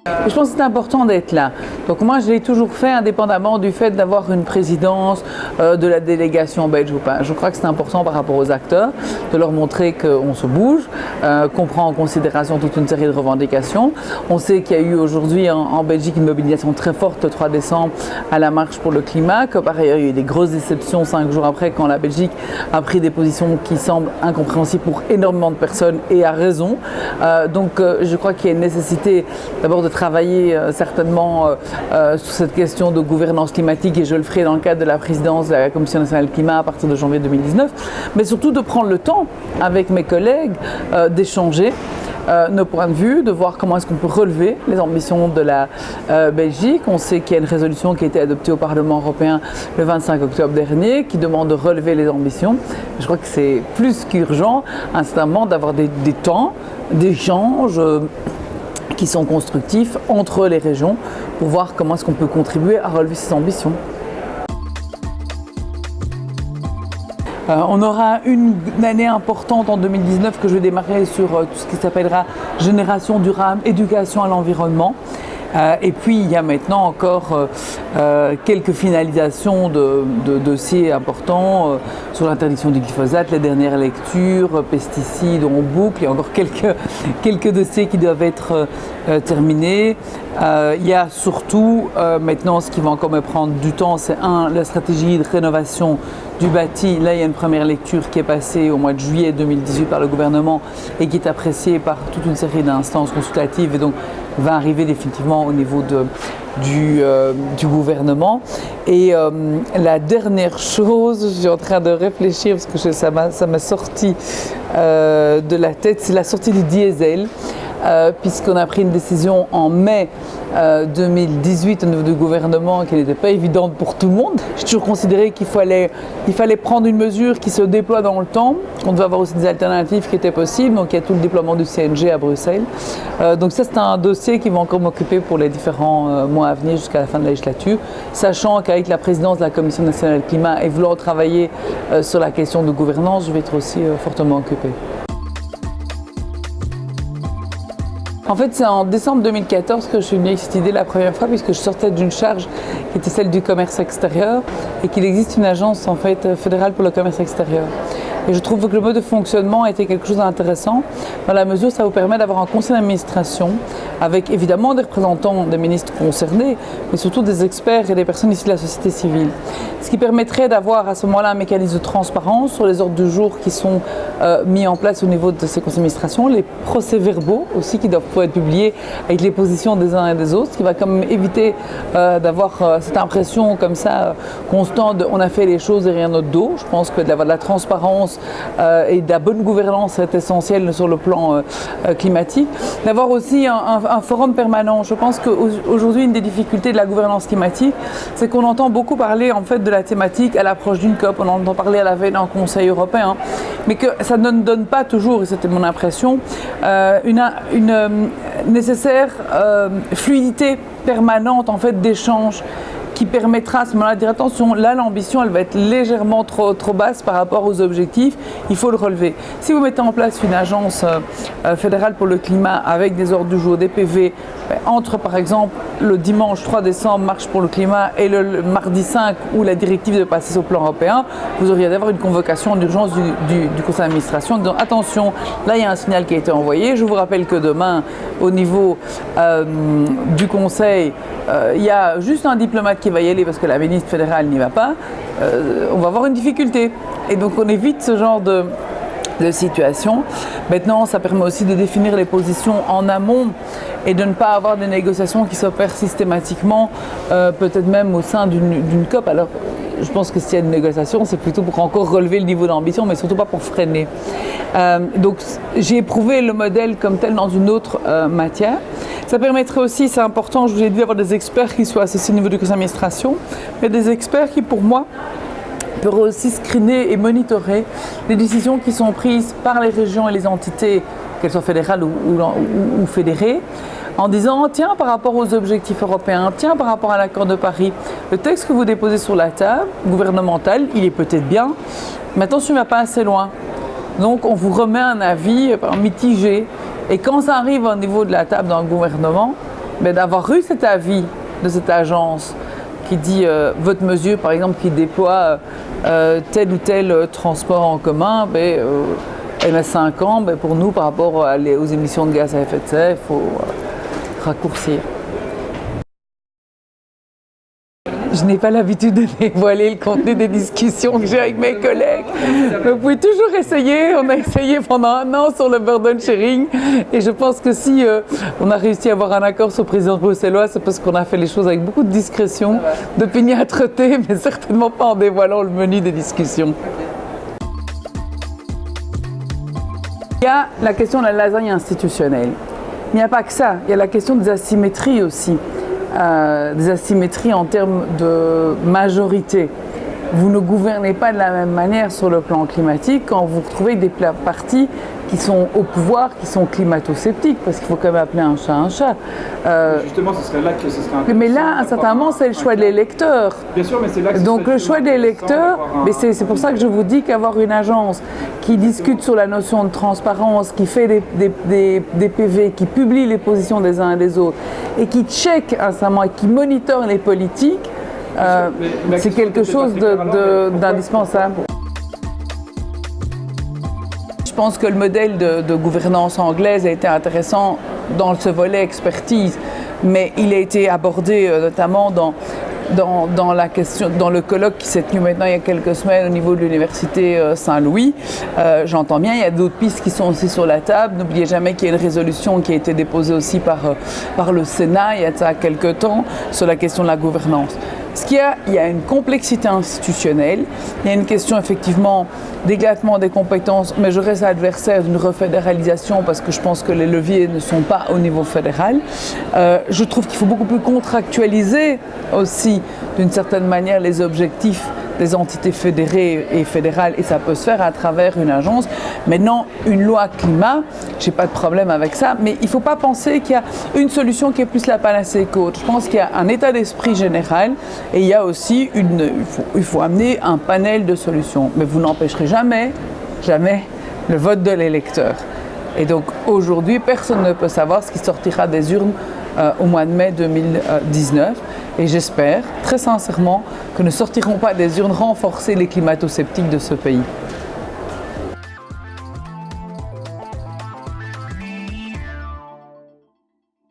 Je pense que c'est important d'être là. Donc moi, je l'ai toujours fait indépendamment du fait d'avoir une présidence de la délégation belge ou pas. Je crois que c'est important par rapport aux acteurs de leur montrer qu'on se bouge, qu'on prend en considération toute une série de revendications. On sait qu'il y a eu aujourd'hui en Belgique une mobilisation très forte le 3 décembre à la marche pour le climat, que par ailleurs il y a eu des grosses déceptions 5 jours après quand la Belgique a pris des positions qui semblent incompréhensibles pour énormément de personnes et à raison. Donc je crois qu'il y a une nécessité d'abord de travailler certainement sur cette question de gouvernance climatique, et je le ferai dans le cadre de la présidence de la Commission nationale climat à partir de janvier 2019, mais surtout de prendre le temps avec mes collègues d'échanger nos points de vue, de voir comment est-ce qu'on peut relever les ambitions de la Belgique. On sait qu'il y a une résolution qui a été adoptée au Parlement européen le 25 octobre dernier qui demande de relever les ambitions. Je crois que c'est plus qu'urgent, instantanément, d'avoir des temps d'échange qui sont constructifs entre les régions pour voir comment est-ce qu'on peut contribuer à relever ces ambitions. On aura une année importante en 2019 que je vais démarrer sur tout ce qui s'appellera Génération durable, éducation à l'environnement. Et puis il y a maintenant encore quelques finalisations de dossiers importants sur l'interdiction du glyphosate, les dernières lectures, pesticides en boucle, il y a encore quelques dossiers qui doivent être terminés. Il y a surtout maintenant ce qui va encore me prendre du temps, c'est la stratégie de rénovation du bâti. Là il y a une première lecture qui est passée au mois de juillet 2018 par le gouvernement et qui est appréciée par toute une série d'instances consultatives et donc va arriver définitivement au niveau du gouvernement. Et la dernière chose, je suis en train de réfléchir parce que ça m'a sorti de la tête, c'est la sortie du diesel. Puisqu'on a pris une décision en mai 2018 au niveau du gouvernement qui n'était pas évidente pour tout le monde. J'ai toujours considéré qu'il fallait prendre une mesure qui se déploie dans le temps, qu'on devait avoir aussi des alternatives qui étaient possibles, donc il y a tout le déploiement du CNG à Bruxelles. Donc ça c'est un dossier qui va encore m'occuper pour les différents mois à venir jusqu'à la fin de la législature, sachant qu'avec la présidence de la Commission nationale climat et vouloir travailler sur la question de gouvernance, je vais être aussi fortement occupée. En fait, c'est en décembre 2014 que je suis venue avec cette idée la première fois, puisque je sortais d'une charge qui était celle du commerce extérieur et qu'il existe une agence en fait fédérale pour le commerce extérieur. Et je trouve que le mode de fonctionnement était quelque chose d'intéressant dans la mesure où ça vous permet d'avoir un conseil d'administration avec évidemment des représentants des ministres concernés, mais surtout des experts et des personnes issues de la société civile. Ce qui permettrait d'avoir à ce moment-là un mécanisme de transparence sur les ordres du jour qui sont mis en place au niveau de ces conseils d'administration, les procès-verbaux aussi qui doivent pouvoir être publiés avec les positions des uns et des autres, ce qui va quand même éviter d'avoir cette impression comme ça constante de on a fait les choses derrière notre dos. Je pense que d'avoir de la transparence et de la bonne gouvernance est essentiel sur le plan climatique. D'avoir aussi un forum permanent. Je pense qu'aujourd'hui, une des difficultés de la gouvernance climatique, c'est qu'on entend beaucoup parler en fait de la thématique à l'approche d'une COP, on entend parler à la veille d'un Conseil européen, mais que ça ne donne pas toujours, et c'était mon impression, une nécessaire fluidité permanente en fait d'échange qui permettra à ce moment-là de dire attention, là l'ambition elle va être légèrement trop basse par rapport aux objectifs, il faut le relever. Si vous mettez en place une agence fédérale pour le climat avec des ordres du jour, des PV, entre par exemple le dimanche 3 décembre, marche pour le climat, et le mardi 5 où la directive de passer au plan européen, vous auriez d'avoir une convocation d'urgence du conseil d'administration en disant attention, là il y a un signal qui a été envoyé, je vous rappelle que demain au niveau du conseil, il y a juste un diplomate qui va y aller parce que la ministre fédérale n'y va pas, on va avoir une difficulté. Et donc on évite ce genre de situation. Maintenant, ça permet aussi de définir les positions en amont et de ne pas avoir des négociations qui s'opèrent systématiquement, peut-être même au sein d'une COP. Alors, je pense que s'il y a une négociation, c'est plutôt pour encore relever le niveau d'ambition, mais surtout pas pour freiner. Donc, j'ai éprouvé le modèle comme tel dans une autre matière. Ça permettrait aussi, c'est important, je vous ai dit, d'avoir des experts qui soient associés au niveau du conseil d'administration, mais des experts qui, pour moi, peuvent aussi screener et monitorer les décisions qui sont prises par les régions et les entités, qu'elles soient fédérales ou fédérées, en disant tiens, par rapport aux objectifs européens, tiens, par rapport à l'accord de Paris, le texte que vous déposez sur la table, gouvernemental, il est peut-être bien, mais attention, il ne va pas assez loin. Donc on vous remet un avis mitigé. Et quand ça arrive au niveau de la table dans le gouvernement, Mais d'avoir eu cet avis de cette agence qui dit votre mesure, par exemple, qui déploie tel ou tel transport en commun, elle met 5 ans, pour nous, par rapport aux émissions de gaz à effet de serre, il faut raccourcir. Je n'ai pas l'habitude de dévoiler le contenu des discussions que j'ai avec mes collègues. Mais vous pouvez toujours essayer. On a essayé pendant 1 an sur le burden sharing. Et je pense que si on a réussi à avoir un accord sur le président bruxellois, c'est parce qu'on a fait les choses avec beaucoup de discrétion, d'opiniâtreté, mais certainement pas en dévoilant le menu des discussions. Il y a la question de la lasagne institutionnelle. Il n'y a pas que ça. Il y a la question des asymétries aussi. Des asymétries en termes de majorité. Vous ne gouvernez pas de la même manière sur le plan climatique quand vous retrouvez des partis qui sont au pouvoir, qui sont climato-sceptiques, parce qu'il faut quand même appeler un chat un chat. Justement, ce serait là que ce serait intéressant. Mais là, à certains moments, c'est le choix de l'électeur. Bien sûr, mais c'est là que donc le choix des lecteurs, mais c'est pour ça que je vous dis qu'avoir une agence qui discute sur la notion de transparence, qui fait des PV, qui publie les positions des uns et des autres, et qui check instamment et qui monitore les politiques, c'est quelque chose d'indispensable. Je pense que le modèle de gouvernance anglaise a été intéressant dans ce volet expertise, mais il a été abordé notamment dans la question, dans le colloque qui s'est tenu maintenant il y a quelques semaines au niveau de l'université Saint-Louis. J'entends bien, il y a d'autres pistes qui sont aussi sur la table. N'oubliez jamais qu'il y a une résolution qui a été déposée aussi par le Sénat il y a ça quelques temps sur la question de la gouvernance. Il y a une complexité institutionnelle, il y a une question effectivement d'éclatement des compétences, mais je reste adversaire d'une refédéralisation parce que je pense que les leviers ne sont pas au niveau fédéral. Je trouve qu'il faut beaucoup plus contractualiser aussi d'une certaine manière les objectifs des entités fédérées et fédérales, et ça peut se faire à travers une agence. Maintenant, une loi climat, j'ai pas de problème avec ça, mais il faut pas penser qu'il y a une solution qui est plus la panacée qu'autre. Je pense qu'il y a un état d'esprit général et il y a aussi il faut amener un panel de solutions. Mais vous n'empêcherez jamais le vote de l'électeur. Et donc aujourd'hui, personne ne peut savoir ce qui sortira des urnes au mois de mai 2019. Et j'espère très sincèrement que ne sortiront pas des urnes renforcer les climato-sceptiques de ce pays.